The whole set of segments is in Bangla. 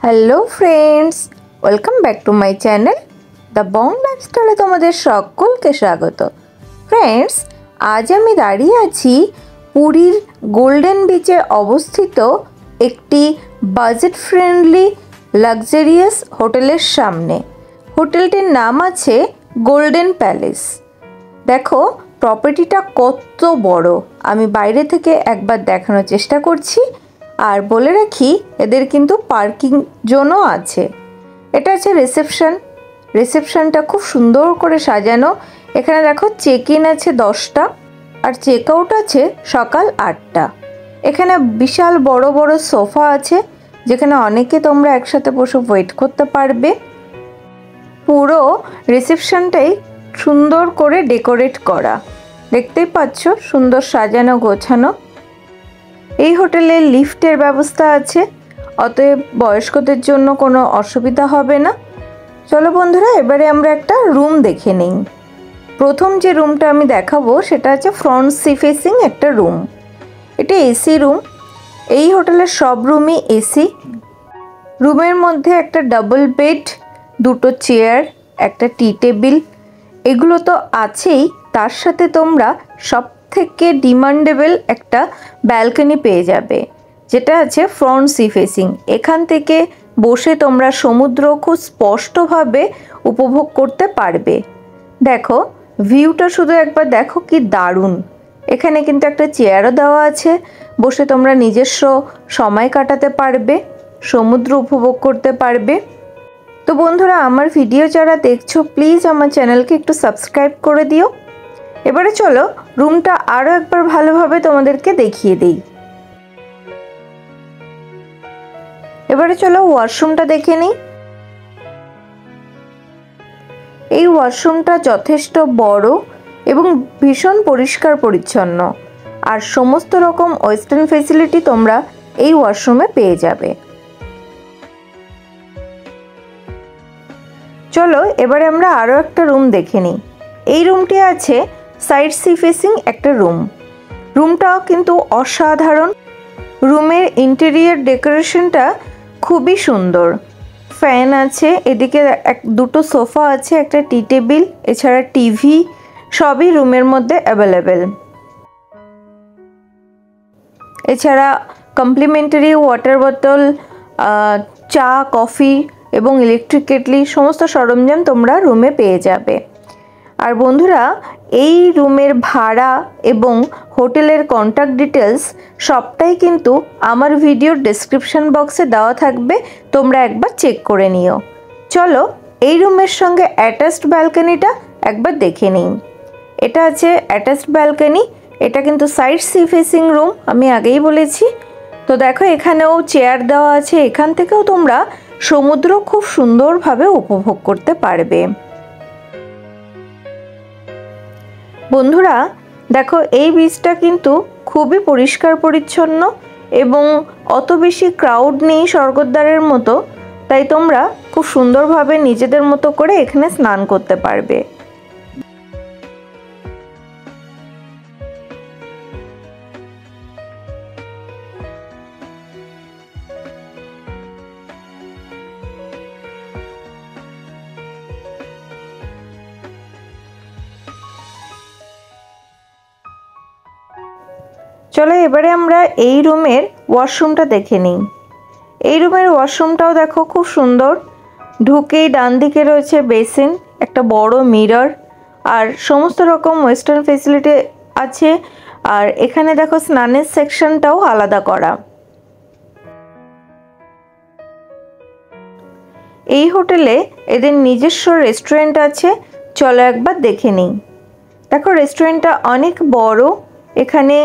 Hello friends, welcome back to my channel the Bong লাইফস্টাইলে তোমাদের সকলকে স্বাগত। ফ্রেন্ডস, আজ আমি দাঁড়িয়ে আছি পুরীর গোল্ডেন বিচে অবস্থিত একটি বাজেট ফ্রেন্ডলি লাক্সারিয়াস হোটেলের সামনে। হোটেলটির নাম আছে গোল্ডেন প্যালেস। দেখো প্রপার্টিটা কত বড়, আমি বাইরে থেকে একবার দেখানোর চেষ্টা করছি। আর বলে রাখি, এদের কিন্তু পার্কিং জোনও আছে। এটা আছে রিসেপশনটা খুব সুন্দর করে সাজানো। এখানে দেখো চেক ইন আছে 10টা আর চেক আউট আছে সকাল 8টা। এখানে বিশাল বড় বড় সোফা আছে, যেখানে অনেকে তোমরা একসাথে বসে ওয়েট করতে পারবে। পুরো রিসেপশনটাই সুন্দর করে ডেকোরেট করা, দেখতেই পাচ্ছ, সুন্দর সাজানো গোছানো। এই হোটেলে লিফটের ব্যবস্থা আছে, অতএব বয়স্কদের জন্য কোনো অসুবিধা হবে না। চলো বন্ধুরা, এবারে আমরা একটা রুম দেখে নিই। প্রথম যে রুমটা আমি দেখাবো সেটা হচ্ছে ফ্রন্ট সি ফেসিং একটা রুম। এটা এসি রুম। এই হোটেলের সব রুমই এসি। রুমের মধ্যে একটা ডাবল বেড, 2টো চেয়ার, একটা টি টেবিল, এগুলো তো আছেই। তার সাথে তোমরা সব থেকে ডিমান্ডেবল একটা ব্যালকনি পেয়ে যাবে, যেটা আছে ফ্রন্ট সি ফেসিং। এখান থেকে বসে তোমরা সমুদ্র খুব স্পষ্টভাবে উপভোগ করতে পারবে। দেখো ভিউটা শুধু একবার দেখো, কি দারুণ। এখানে কিন্তু একটা চেয়ারও দেওয়া আছে, বসে তোমরা নিজস্ব সময় কাটাতে পারবে, সমুদ্র উপভোগ করতে পারবে। তো বন্ধুরা, আমার ভিডিও যারা দেখছো প্লিজ আমার চ্যানেলকে একটু সাবস্ক্রাইব করে দিও। এবারে চলো রুমটা আরও একবার ভালোভাবে তোমাদেরকে দেখিয়ে দিই। এবারে চলো ওয়াশরুমটা দেখে নিই। এই ওয়াশরুমটা যথেষ্ট বড় এবং ভীষণ পরিষ্কার পরিচ্ছন্ন, আর সমস্ত রকম ওয়েস্টার্ন ফেসিলিটি তোমরা এই ওয়াশরুমে পেয়ে যাবে। চলো এবারে আমরা আরও একটা রুম দেখে নিই। এই রুমটি আছে সাইড সি ফেসিং একটা রুম। রুমটাও কিন্তু অসাধারণ। রুমের ইন্টেরিয়র ডেকোরেশনটা খুবই সুন্দর। ফ্যান আছে, এদিকে 2টো সোফা আছে, একটা টি টেবিল, এছাড়া টিভি, সবই রুমের মধ্যে অ্যাভেলেবেল। এছাড়া কমপ্লিমেন্টারি ওয়াটার বোতল, চা, কফি এবং ইলেকট্রিক কেটলি, সমস্ত সরঞ্জাম তোমরা রুমে পেয়ে যাবে। আর বন্ধুরা, এই রুমের ভাড়া এবং হোটেলের কন্ট্যাক্ট ডিটেলস সবটাই কিন্তু আমার ভিডিওর ডেসক্রিপশন বক্সে দেওয়া থাকবে, তোমরা একবার চেক করে নিও। চলো এই রুমের সঙ্গে অ্যাটাচড ব্যালকনিটা একবার দেখে নিই। এটা আছে অ্যাটাচড ব্যালকনি। এটা কিন্তু সাইড সি ফেসিং রুম, আমি আগেই বলেছি। তো দেখো এখানেও চেয়ার দেওয়া আছে, এখান থেকেও তোমরা সমুদ্র খুব সুন্দরভাবে উপভোগ করতে পারবে। বন্ধুরা দেখো, এই বিচটা কিন্তু খুবই পরিষ্কার পরিচ্ছন্ন এবং অত বেশি ক্রাউড নেই স্বর্গদ্বারের মতো, তাই তোমরা খুব সুন্দরভাবে নিজেদের মতো করে এখানে স্নান করতে পারবে। চলো এবারে আমরা এই রুমের ওয়াশরুমটা দেখে নিই। এই রুমের ওয়াশরুমটাও দেখো খুব সুন্দর। ঢুকেই ডান দিকে রয়েছে বেসিন, একটা বড় মিরর, আর সমস্ত রকম ওয়েস্টার্ন ফেসিলিটি আছে। আর এখানে দেখো স্নানের সেকশনটাও আলাদা করা। এই হোটেলে এদের নিজস্ব রেস্টুরেন্ট আছে, চলো একবার দেখে নিই। দেখো রেস্টুরেন্টটা অনেক বড়, এখানে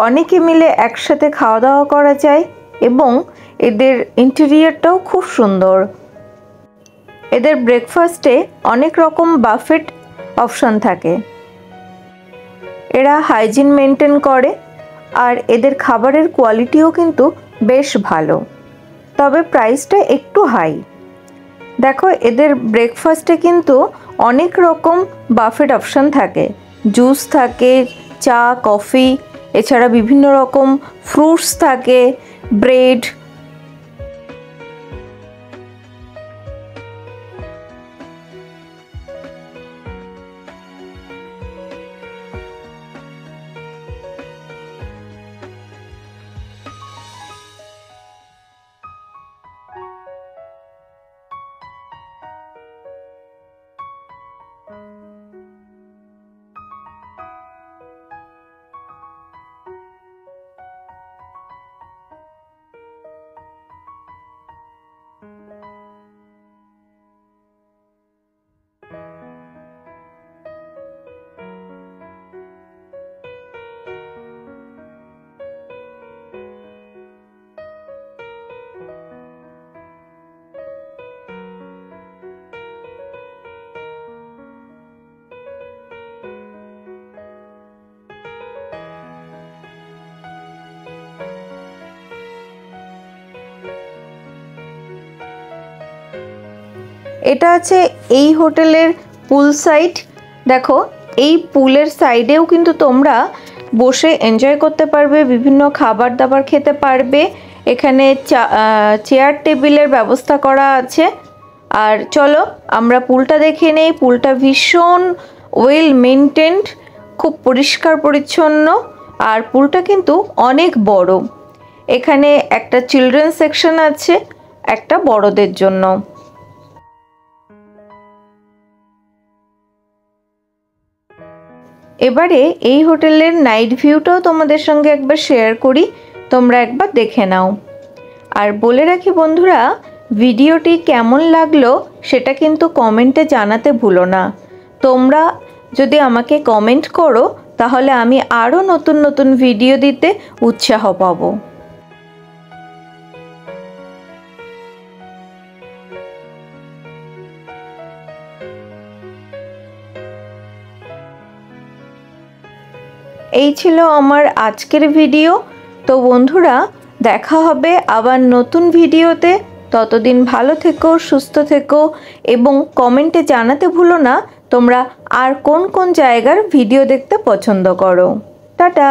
অনেকে মিলে একসাথে খাওয়া দাওয়া করা যায় এবং এদের ইন্টেরিয়রটাও খুব সুন্দর। এদের ব্রেকফাস্টে অনেক রকম বাফেট অপশন থাকে। এরা হাইজিন মেনটেন করে, আর এদের খাবারের কোয়ালিটিও কিন্তু বেশ ভালো, তবে প্রাইসটা একটু হাই। দেখো এদের ব্রেকফাস্টে কিন্তু অনেক রকম বাফেট অপশন থাকে, জুস থাকে, চা, কফি, এছাড়া বিভিন্ন রকম ফ্রুটস থাকে, ব্রেড। এটা আছে এই হোটেলের পুল সাইড। দেখো এই পুলের সাইডেও কিন্তু তোমরা বসে এনজয় করতে পারবে, বিভিন্ন খাবার দাবার খেতে পারবে। এখানে চেয়ার টেবিলের ব্যবস্থা করা আছে। আর চলো আমরা পুলটা দেখে নেই। পুলটা ভীষণ ওয়েল মেনটেন্ড, খুব পরিষ্কার পরিচ্ছন্ন। আর পুলটা কিন্তু অনেক বড়। এখানে একটা চিলড্রেন সেকশন আছে, একটা বড়দের জন্য। এবারে এই হোটেলের নাইট ভিউটাও তোমাদের সঙ্গে একবার শেয়ার করি, তোমরা একবার দেখে নাও। আর বলে রাখি বন্ধুরা, ভিডিওটি কেমন লাগলো সেটা কিন্তু কমেন্টে জানাতে ভুলো না। তোমরা যদি আমাকে কমেন্ট করো তাহলে আমি আরও নতুন নতুন ভিডিও দিতে উৎসাহ পাবো। এই ছিল আমার আজকের ভিডিও। তো বন্ধুরা, দেখা হবে আবার নতুন ভিডিওতে। ততদিন ভালো থেকো, সুস্থ থেকো এবং কমেন্টে জানাতে ভুলো না তোমরা আর কোন কোন জায়গার ভিডিও দেখতে পছন্দ করো। টাটা।